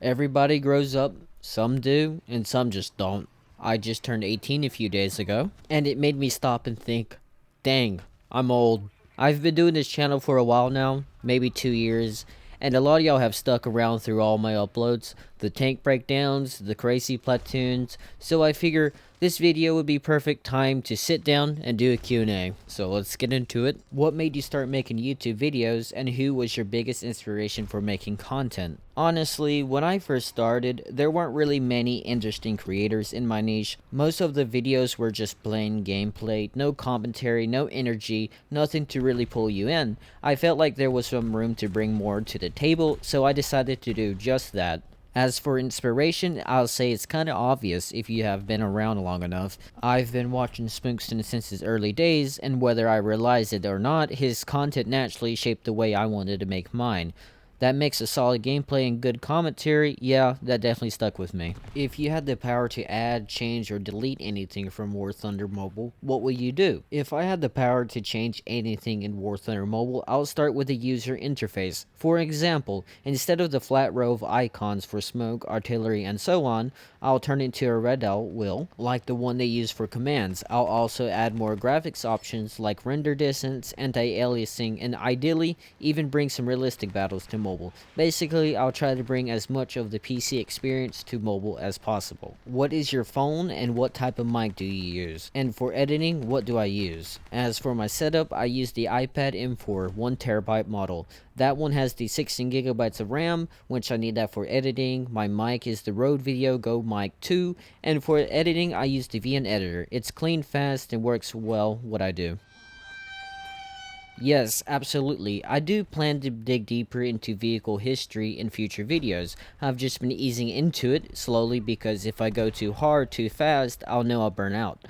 Everybody grows up, some do, and some just don't. I just turned 18 a few days ago, and it made me stop and think, dang, I'm old. I've been doing this channel for a while now, maybe 2 years, and a lot of y'all have stuck around through all my uploads, the tank breakdowns, the crazy platoons, so I figure this video would be perfect time to sit down and do a Q&A. So let's get into it. What made you start making YouTube videos, and who was your biggest inspiration for making content? Honestly, when I first started, there weren't really many interesting creators in my niche. Most of the videos were just plain gameplay, no commentary, no energy, nothing to really pull you in. I felt like there was some room to bring more to the table, so I decided to do just that. As for inspiration, I'll say it's kinda obvious if you have been around long enough. I've been watching Spookston since his early days, and whether I realize it or not, his content naturally shaped the way I wanted to make mine. That mix of solid gameplay and good commentary, yeah, that definitely stuck with me. If you had the power to add, change, or delete anything from War Thunder Mobile, what would you do? If I had the power to change anything in War Thunder Mobile, I'll start with the user interface. For example, instead of the flat row of icons for smoke, artillery, and so on, I'll turn it into a red L wheel, like the one they use for commands. I'll also add more graphics options like render distance, anti-aliasing, and ideally, even bring some realistic battles to mobile. Basically, I'll try to bring as much of the PC experience to mobile as possible. What is your phone and what type of mic do you use? And for editing, what do I use? As for my setup, I use the iPad M4 1TB model. That one has the 16GB of RAM, which I need that for editing. My mic is the Rode Video Go Mic 2, and for editing I use the VN editor. It's clean, fast, and works well what I do. Yes, absolutely. I do plan to dig deeper into vehicle history in future videos. I've just been easing into it slowly because if I go too hard too fast, I'll know I'll burn out.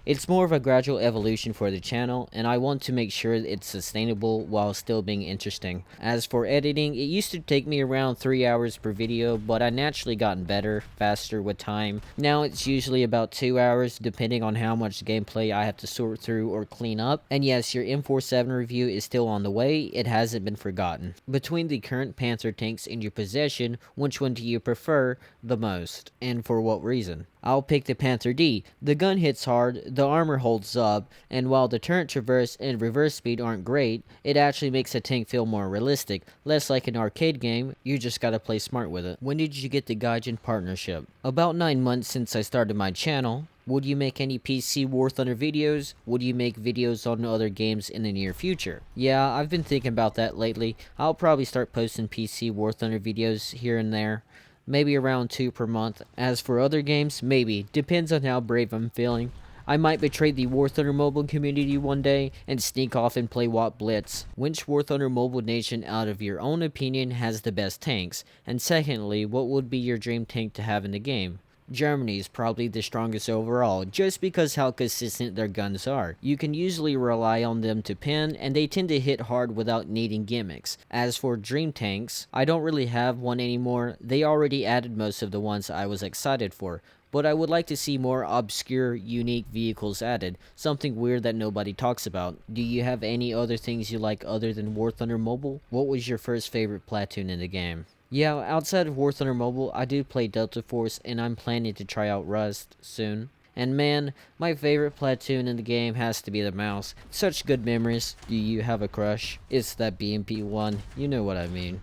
It's more of a gradual evolution for the channel, and I want to make sure it's sustainable while still being interesting. As for editing, it used to take me around 3 hours per video, but I naturally gotten better, faster with time. Now it's usually about 2 hours, depending on how much gameplay I have to sort through or clean up. And yes, your M47 review is still on the way, it hasn't been forgotten. Between the current Panther tanks in your possession, which one do you prefer the most, and for what reason? I'll pick the Panther D. The gun hits hard, the armor holds up, and while the turret traverse and reverse speed aren't great, it actually makes the tank feel more realistic, less like an arcade game, you just gotta play smart with it. When did you get the Gaijin partnership? About 9 months since I started my channel. Would you make any PC War Thunder videos? Would you make videos on other games in the near future? Yeah, I've been thinking about that lately. I'll probably start posting PC War Thunder videos here and there. Maybe around 2 per month. As for other games, maybe. Depends on how brave I'm feeling. I might betray the War Thunder Mobile community one day and sneak off and play Blitz. Which War Thunder Mobile nation out of your own opinion has the best tanks? And secondly, what would be your dream tank to have in the game? Germany is probably the strongest overall, just because how consistent their guns are. You can usually rely on them to pin, and they tend to hit hard without needing gimmicks. As for dream tanks, I don't really have one anymore. They already added most of the ones I was excited for. But I would like to see more obscure, unique vehicles added, something weird that nobody talks about. Do you have any other things you like other than War Thunder Mobile? What was your first favorite platoon in the game? Yeah, outside of War Thunder Mobile, I do play Delta Force, and I'm planning to try out Rust soon. And man, my favorite platoon in the game has to be the Mouse. Such good memories. Do you have a crush? It's that BMP-1, you know what I mean.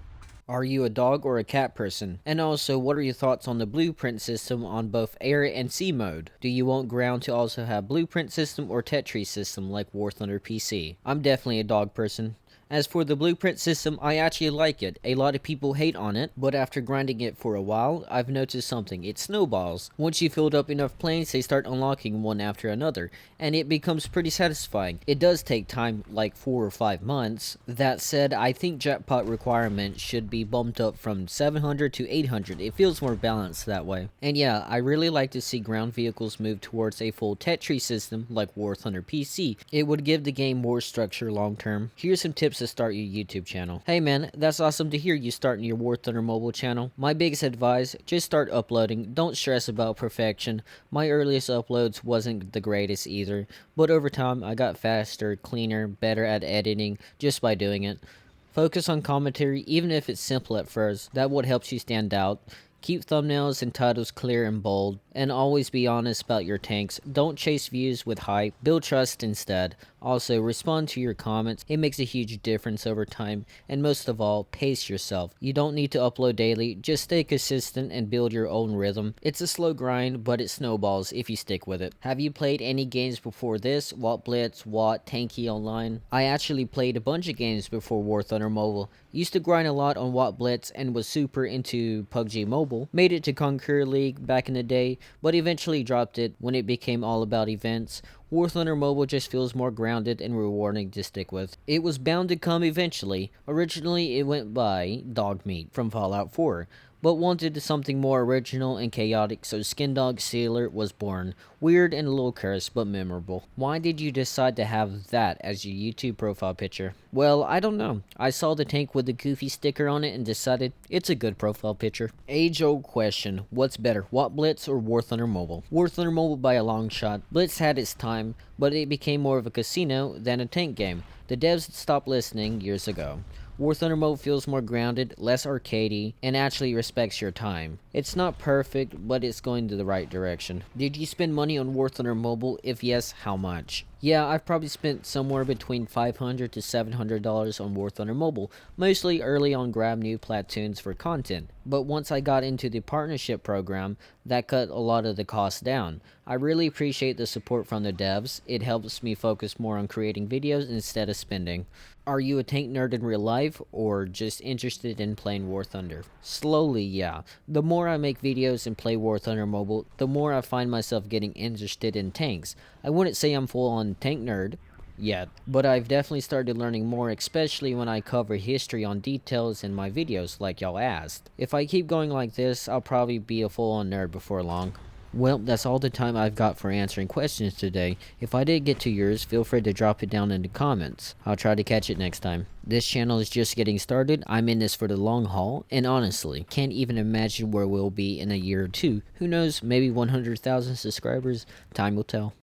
Are you a dog or a cat person? And also, what are your thoughts on the blueprint system on both air and sea mode? Do you want ground to also have blueprint system or Tetris system like War Thunder PC? I'm definitely a dog person. As for the blueprint system, I actually like it. A lot of people hate on it, but after grinding it for a while, I've noticed something. It snowballs. Once you filled up enough planes, they start unlocking one after another, and it becomes pretty satisfying. It does take time, like 4 or 5 months. That said, I think jackpot requirement should be bumped up from 700 to 800. It feels more balanced that way. And yeah, I really like to see ground vehicles move towards a full Tetris system like War Thunder PC. It would give the game more structure long term. Here's some tips to start your YouTube channel. Hey man, that's awesome to hear you starting your War Thunder Mobile channel. My biggest advice, just start uploading. Don't stress about perfection. My earliest uploads wasn't the greatest either, but over time I got faster, cleaner, better at editing just by doing it. Focus on commentary, even if it's simple at first. That what helps you stand out. Keep thumbnails and titles clear and bold, and always be honest about your tanks. Don't chase views with hype, build trust instead. Also, respond to your comments, it makes a huge difference over time, and most of all, pace yourself. You don't need to upload daily, just stay consistent and build your own rhythm. It's a slow grind, but it snowballs if you stick with it. Have you played any games before this? What Blitz, what Tanky Online? I actually played a bunch of games before War Thunder Mobile. Used to grind a lot on What Blitz and was super into PUBG Mobile. Made it to Conquer League back in the day, but eventually dropped it when it became all about events. War Thunder Mobile just feels more grounded and rewarding to stick with. It was bound to come eventually. Originally, it went by Dog Meat from Fallout 4, but wanted something more original and chaotic, so Skin Dog Sealer was born. Weird and a little cursed, but memorable. Why did you decide to have that as your YouTube profile picture? Well, I don't know. I saw the tank with the goofy sticker on it and decided it's a good profile picture. Age-old question, what's better, What Blitz or War Thunder Mobile? War Thunder Mobile by a long shot. Blitz had its time, but it became more of a casino than a tank game. The devs stopped listening years ago. War Thunder Mobile feels more grounded, less arcadey, and actually respects your time. It's not perfect, but it's going to the right direction. Did you spend money on War Thunder Mobile? If yes, how much? Yeah, I've probably spent somewhere between $500 to $700 on War Thunder Mobile, mostly early on grab new platoons for content. But once I got into the partnership program, that cut a lot of the costs down. I really appreciate the support from the devs. It helps me focus more on creating videos instead of spending. Are you a tank nerd in real life, or just interested in playing War Thunder? Slowly, yeah. The more I make videos and play War Thunder Mobile, the more I find myself getting interested in tanks. I wouldn't say I'm full-on tank nerd yet, but I've definitely started learning more, especially when I cover history on details in my videos like y'all asked. If I keep going like this, I'll probably be a full-on nerd before long. Well, that's all the time I've got for answering questions today. If I did get to yours, feel free to drop it down in the comments. I'll try to catch it next time. This channel is just getting started. I'm in this for the long haul, and honestly, can't even imagine where we'll be in a year or two. Who knows, maybe 100,000 subscribers? Time will tell.